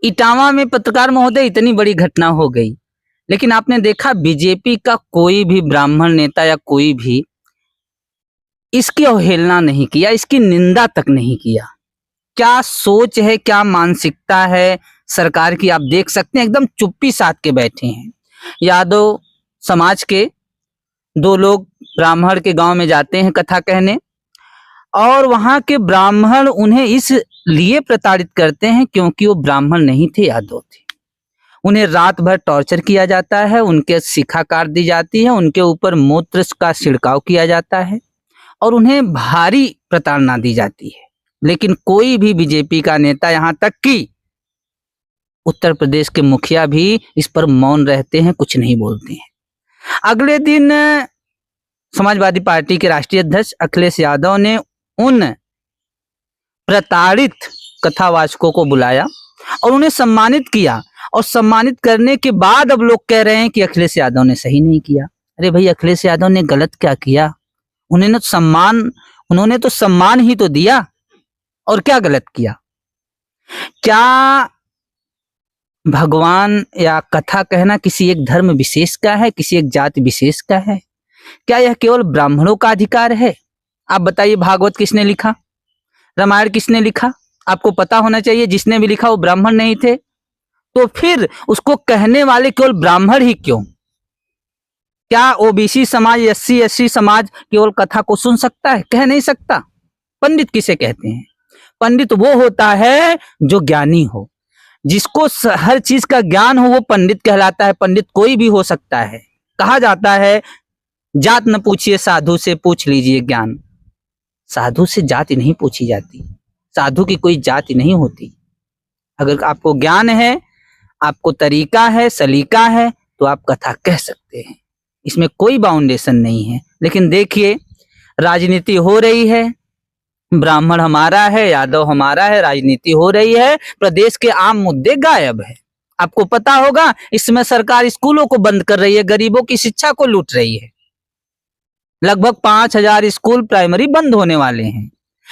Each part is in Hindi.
इटावा में पत्रकार महोदय इतनी बड़ी घटना हो गई, लेकिन आपने देखा बीजेपी का कोई भी ब्राह्मण नेता या कोई भी इसकी अवहेलना नहीं किया, इसकी निंदा तक नहीं किया। क्या सोच है, क्या मानसिकता है सरकार की, आप देख सकते हैं एकदम चुप्पी साध के बैठे हैं। यादव समाज के 2 लोग ब्राह्मण के गांव में जाते हैं कथा कहने, और वहां के ब्राह्मण उन्हें इसलिए प्रताड़ित करते हैं क्योंकि वो ब्राह्मण नहीं थे, यादव थे। उन्हें रात भर टॉर्चर किया जाता है, उनके शिखा काट दी जाती है, उनके ऊपर मूत्र का छिड़काव किया जाता है और उन्हें भारी प्रताड़ना दी जाती है। लेकिन कोई भी बीजेपी का नेता, यहाँ तक कि उत्तर प्रदेश के मुखिया भी इस पर मौन रहते हैं, कुछ नहीं बोलते हैं। अगले दिन समाजवादी पार्टी के राष्ट्रीय अध्यक्ष अखिलेश यादव ने उन प्रताड़ित कथावाचकों को बुलाया और उन्हें सम्मानित किया, और सम्मानित करने के बाद अब लोग कह रहे हैं कि अखिलेश यादव ने सही नहीं किया। अरे भाई, अखिलेश यादव ने गलत क्या किया? उन्होंने तो सम्मान ही तो दिया, और क्या गलत किया? क्या भगवान या कथा कहना किसी एक धर्म विशेष का है, किसी एक जाति विशेष का है? क्या यह केवल ब्राह्मणों का अधिकार है? आप बताइए, भागवत किसने लिखा? रामायण किसने लिखा? आपको पता होना चाहिए। जिसने भी लिखा वो ब्राह्मण नहीं थे, तो फिर उसको कहने वाले केवल ब्राह्मण ही क्यों? क्या ओबीसी समाज, एससी एसटी समाज केवल कथा को सुन सकता है? कह नहीं सकता। पंडित किसे कहते हैं? पंडित वो होता है जो ज्ञानी हो, जिसको हर चीज का ज्ञान हो, वो पंडित कहलाता है। पंडित कोई भी हो सकता है। कहा जाता है जात न पूछिए साधु से, पूछ लीजिए ज्ञान। साधु से जाति नहीं पूछी जाती, साधु की कोई जाति नहीं होती। अगर आपको ज्ञान है, आपको तरीका है, सलीका है, तो आप कथा कह सकते हैं, इसमें कोई बाउंडेशन नहीं है। लेकिन देखिए, राजनीति हो रही है, ब्राह्मण हमारा है, यादव हमारा है, राजनीति हो रही है, प्रदेश के आम मुद्दे गायब है। आपको पता होगा इसमें सरकार स्कूलों को बंद कर रही है, गरीबों की शिक्षा को लूट रही है। लगभग 5000 स्कूल प्राइमरी बंद होने वाले हैं।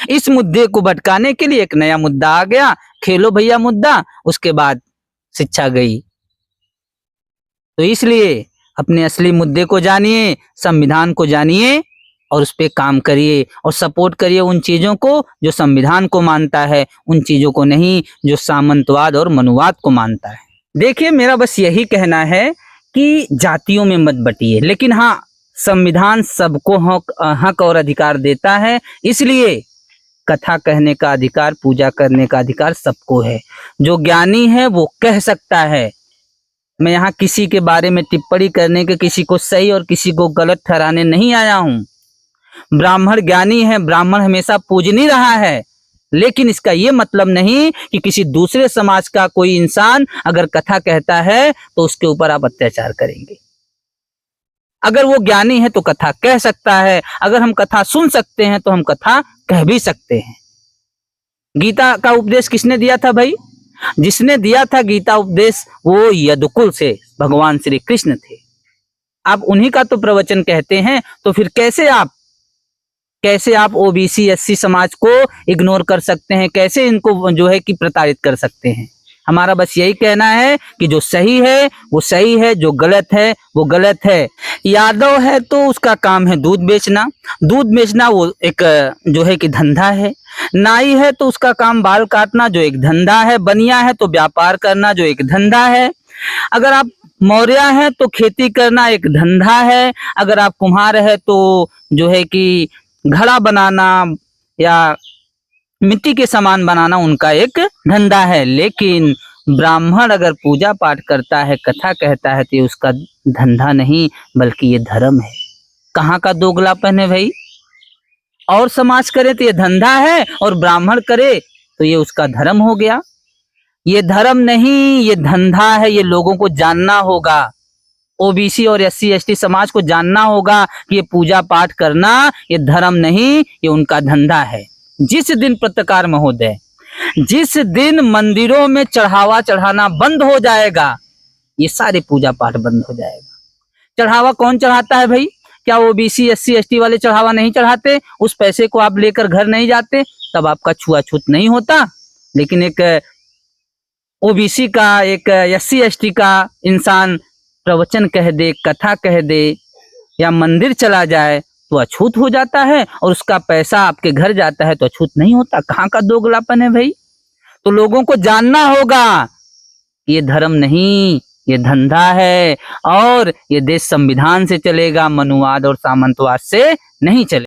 इस मुद्दे को भटकाने के लिए एक नया मुद्दा आ गया, खेलो भैया मुद्दा, उसके बाद शिक्षा गई। तो इसलिए अपने असली मुद्दे को जानिए, संविधान को जानिए और उस पर काम करिए और सपोर्ट करिए उन चीजों को जो संविधान को मानता है, उन चीजों को नहीं जो सामंतवाद और मनुवाद को मानता है। देखिए, मेरा बस यही कहना है कि जातियों में मत बटिए, लेकिन हाँ, संविधान सबको हक और अधिकार देता है, इसलिए कथा कहने का अधिकार, पूजा करने का अधिकार सबको है। जो ज्ञानी है वो कह सकता है। मैं यहाँ किसी के बारे में टिप्पणी करने के, किसी को सही और किसी को गलत ठहराने नहीं आया हूँ। ब्राह्मण ज्ञानी है, ब्राह्मण हमेशा पूजनीय रहा है, लेकिन इसका ये मतलब नहीं कि किसी दूसरे समाज का कोई इंसान अगर कथा कहता है तो उसके ऊपर आप अत्याचार करेंगे। अगर वो ज्ञानी है तो कथा कह सकता है, अगर हम कथा सुन सकते हैं तो हम कथा कह भी सकते हैं। गीता का उपदेश किसने दिया था भाई? जिसने दिया था गीता उपदेश वो यदुकुल से भगवान श्री कृष्ण थे। आप उन्हीं का तो प्रवचन कहते हैं, तो फिर कैसे आप ओबीसी एससी समाज को इग्नोर कर सकते हैं? कैसे इनको जो है कि प्रताड़ित कर सकते हैं? हमारा बस यही कहना है कि जो सही है वो सही है, जो गलत है वो गलत है। यादव है तो उसका काम है दूध बेचना, वो एक जो है कि धंधा है। नाई है तो उसका काम बाल काटना, जो एक धंधा है। बनिया है तो व्यापार करना, जो एक धंधा है। अगर आप मौर्य है तो खेती करना एक धंधा है। अगर आप कुम्हार है तो जो है कि घड़ा बनाना या मिट्टी के सामान बनाना उनका एक धंधा है। लेकिन ब्राह्मण अगर पूजा पाठ करता है, कथा कहता है, तो ये उसका धंधा नहीं बल्कि ये धर्म है। कहाँ का दोगलापन है भाई? और समाज करे तो ये धंधा है और ब्राह्मण करे तो ये उसका धर्म हो गया। ये धर्म नहीं, ये धंधा है। ये लोगों को जानना होगा, ओबीसी और एससी एसटी समाज को जानना होगा कि ये पूजा पाठ करना ये धर्म नहीं, ये उनका धंधा है। जिस दिन पत्रकार महोदय, जिस दिन मंदिरों में चढ़ावा चढ़ाना बंद हो जाएगा, ये सारे पूजा पाठ बंद हो जाएगा। चढ़ावा कौन चढ़ाता है भाई? क्या ओबीसी एससी एसटी वाले चढ़ावा नहीं चढ़ाते? उस पैसे को आप लेकर घर नहीं जाते, तब आपका छुआछूत नहीं होता। लेकिन एक ओबीसी का, एक एससी एसटी का इंसान प्रवचन कह दे, कथा कह दे या मंदिर चला जाए तो अछूत हो जाता है, और उसका पैसा आपके घर जाता है तो अछूत नहीं होता। कहाँ का दोगलापन है भाई? तो लोगों को जानना होगा, ये धर्म नहीं, ये धंधा है, और ये देश संविधान से चलेगा, मनुवाद और सामंतवाद से नहीं चलेगा।